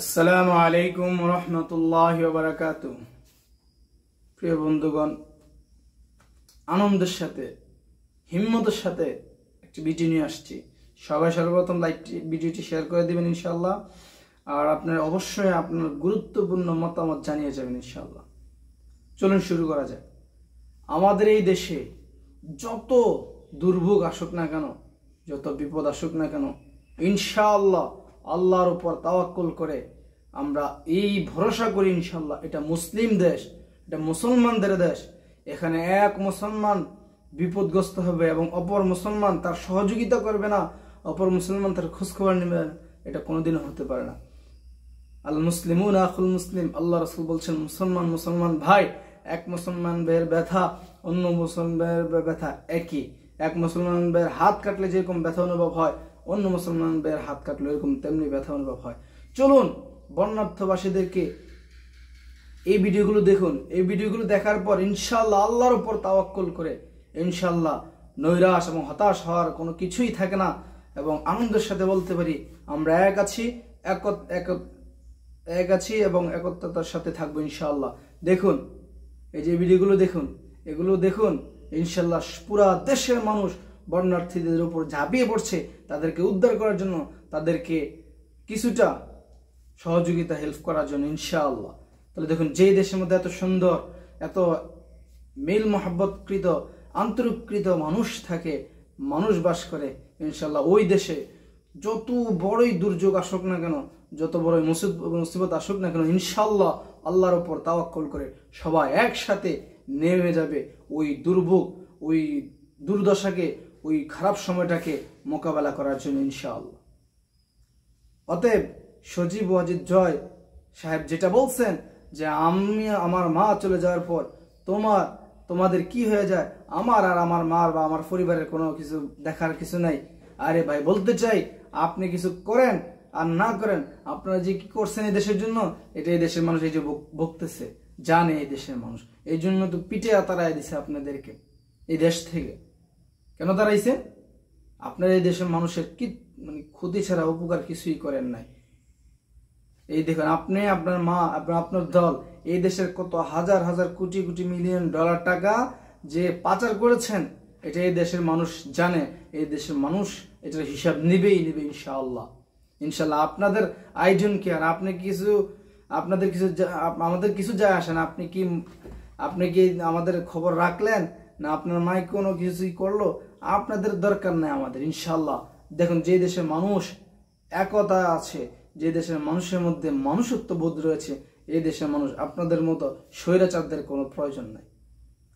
আসসালামু আলাইকুম রহমতুল্লাহি ওয়া বারাকাতুহু। প্রিয় বন্ধুগণ, আনন্দের সাথে হিম্মতের সাথে একটি ভিডিও নিয়ে আসছি। সবাই সর্বপ্রথম ভিডিওটি শেয়ার করে দিবেন ইনশাআল্লাহ। আর আপনারা অবশ্যই আপনার গুরুত্বপূর্ণ মতামত জানিয়ে যাবেন ইনশাআল্লাহ। চলুন শুরু করা যাক। আমাদের এই দেশে যত দুর্ভোগ আসুক না কেন, যত বিপদ আসুক না কেন, ইনশাআল্লাহ আল্লাহর উপর তাওয়াক্কুল করে আমরা এই ভরসা করি ইনশাআল্লাহ এটা মুসলিম দেশ, এটা মুসলমানদের দেশ। এখানে এক মুসলমান বিপদগ্রস্ত হবে এবং অপর মুসলমান তার সহযোগিতা করবে না, অপর মুসলমান তার খোঁজখবর নেবে না, এটা কোনোদিনও হতে পারে না। আল মুসলিমুন আখুল মুসলিম, আল্লাহ রাসূল বলছেন মুসলমান মুসলমান ভাই। এক মুসলমান ভাইয়ের ব্যথা অন্য মুসলমান ভাইয়ের ব্যথা একই। এক মুসলমান ভাইয়ের হাত কাটলে যেরকম ব্যথা অনুভব হয়, অন্য মুসলমান ভাইয়ের হাত কাটলে এরকম তেমনি ব্যথা অনুভব হয়। চলুন বর্ণার্থবাসীদেরকে এই ভিডিওগুলো দেখুন। এই ভিডিওগুলো দেখার পর ইনশাআল্লাহ আল্লাহর উপর তাওয়াক্কুল করে ইনশাআল্লাহ নৈরাশ এবং হতাশ হওয়ার কোনো কিছুই থাকে না এবং আনন্দের সাথে বলতে পারি আমরা এক আছি, এক আছি এবং একত্রতার সাথে থাকবো ইনশাআল্লাহ। দেখুন এই যে ভিডিওগুলো দেখুন, এগুলো দেখুন, ইনশাআল্লাহ পুরা দেশের মানুষ বর্ণার্থীদের উপর ঝাঁপিয়ে পড়ছে তাদেরকে উদ্ধার করার জন্য, তাদেরকে কিছুটা সহযোগিতা হেল্প করার জন্য ইনশাআল্লাহ। তাহলে দেখুন, যে দেশের মধ্যে এত সুন্দর, এত মিল মহব্বতকৃত আন্তরিককৃত মানুষ থাকে, মানুষ বাস করে, ইনশাআল্লাহ ওই দেশে যত বড়ই দুর্যোগ আসুক না কেন, যত বড়ই মুসিবত আসুক না কেন, ইনশাআল্লাহ আল্লাহর উপর তাওয়াক্কুল করে সবাই একসাথে নেমে যাবে ওই দুর্ভোগ, ওই দুর্দশাকে, ওই খারাপ সময়টাকে মোকাবেলা করার জন্য ইনশাআল্লাহ। অতএব সজীব ওয়াজিদ জয় সাহেব যেটা বলছেন যে আমি আমার মা চলে যাওয়ার পর তোমাদের কি হয়ে যায়, আমার আর আমার মার বা আমার পরিবারের কোনো কিছু দেখার কিছু নাই। আরে ভাই, বলতে চাই আপনি কিছু করেন আর না করেন, আপনারা যে কি করছেন এই দেশের জন্য, এটা এই দেশের মানুষ এই যে ভুগতেছে জানে। এই দেশের মানুষ এই জন্য তো পিঠে তাড়াই দিছে আপনাদেরকে এই দেশ থেকে। কেন তাড়াইছে? আপনারা এই দেশের মানুষের কি ক্ষতি ছাড়া উপকার কিছুই করেন নাই। এই দেখুন, আপনি, আপনার মা, আপনার দল এই দেশের কত হাজার হাজার কোটি কোটি মিলিয়ন ডলার টাকা যে পাচার করেছেন, এটা এই দেশের মানুষ জানে। এই দেশের মানুষ এটার হিসাব নিবেই ইনশাআল্লাহ। ইনশাআল্লাহ আপনাদের আয়োজন কি আর আমাদের কিছু যায় আসে না। আপনি কি আমাদের খবর রাখলেন না? আপনার মাই কোনো কিছুই করলো? আপনাদের দরকার নেই আমাদের ইনশাআল্লাহ। দেখুন, যে দেশের মানুষ একতা আছে, যে দেশের মানুষের মধ্যে মানুষত্ব বোধ রয়েছে, এই দেশের মানুষ আপনাদের মতো স্বৈরাচারদের কোনো প্রয়োজন নাই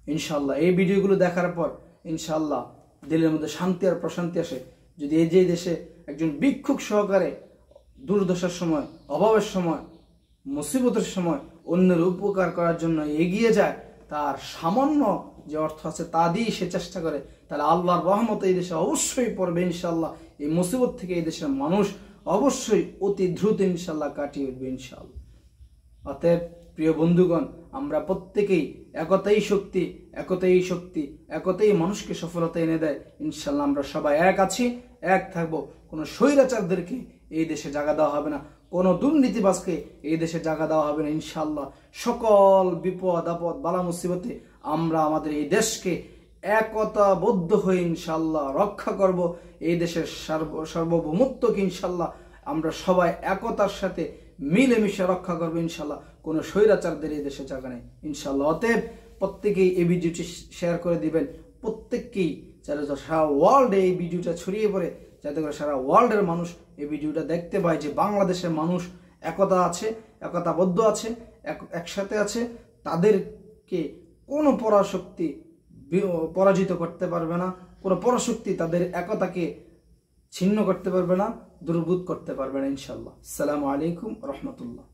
ইনশাআল্লাহ। এই ভিডিওগুলো দেখার পর ইনশাআল্লাহ দিলের মধ্যে শান্তি আর প্রশান্তি আসে। যদি এই যে দেশে একজন ভিক্ষুক সহকারে দুর্দশার সময়, অভাবের সময়, মুসিবতের সময় অন্যের উপকার করার জন্য এগিয়ে যায়, তার সামান্য যে অর্থ আছে তা দিয়ে সে চেষ্টা করে, তাহলে আল্লাহর রহমত এই দেশে অবশ্যই পড়বে ইনশাআল্লাহ। এই মুসিবত থেকে এই দেশের মানুষ অবশ্যই অতি দ্রুত ইনশাআল্লাহ কাটিয়ে উঠবে ইনশাআল্লাহ। অতএব প্রিয় বন্ধুগণ, আমরা প্রত্যেকেই একতাই শক্তি, একতাই মানুষকে সফলতা এনে দেয় ইনশাআল্লাহ। আমরা সবাই এক আছি, এক থাকবো। কোনো স্বৈরাচারদেরকে এই দেশে জায়গা দেওয়া হবে না, কোনো দুর্নীতিবাজকে এই দেশে জায়গা দেওয়া হবে না ইনশাআল্লাহ। সকল বিপদ আপদ বালা মুসিবতে আমরা আমাদের এই দেশকে একতাবদ্ধ হয়ে ইনশাআল্লাহ রক্ষা করব। এই দেশের সার্বভৌমত্বকে ইনশাআল্লাহ আমরা সবাই একতার সাথে মিলেমিশে রক্ষা করবো ইনশাআল্লাহ। কোনো স্বৈরাচারদের এই দেশে জায়গা নেই ইনশাআল্লাহ। অতএব প্রত্যেকেই এই ভিডিওটি শেয়ার করে দিবেন, প্রত্যেককেই, যাতে সারা ওয়ার্ল্ডে এই ভিডিওটা ছড়িয়ে পড়ে, যাতে করে সারা ওয়ার্ল্ডের মানুষ এই ভিডিওটা দেখতে পায় যে বাংলাদেশের মানুষ একতা আছে, একতাবদ্ধ আছে, একসাথে আছে। তাদেরকে কোনো পরাশক্তি পরাজিত করতে পারবে না, কোনো পরাশক্তি তাদের একতাকে ছিন্ন করতে পারবে না, দুর্বুদ করতে পারবে না ইনশাআল্লাহ। আসসালামু আলাইকুম রহমতুল্লাহ।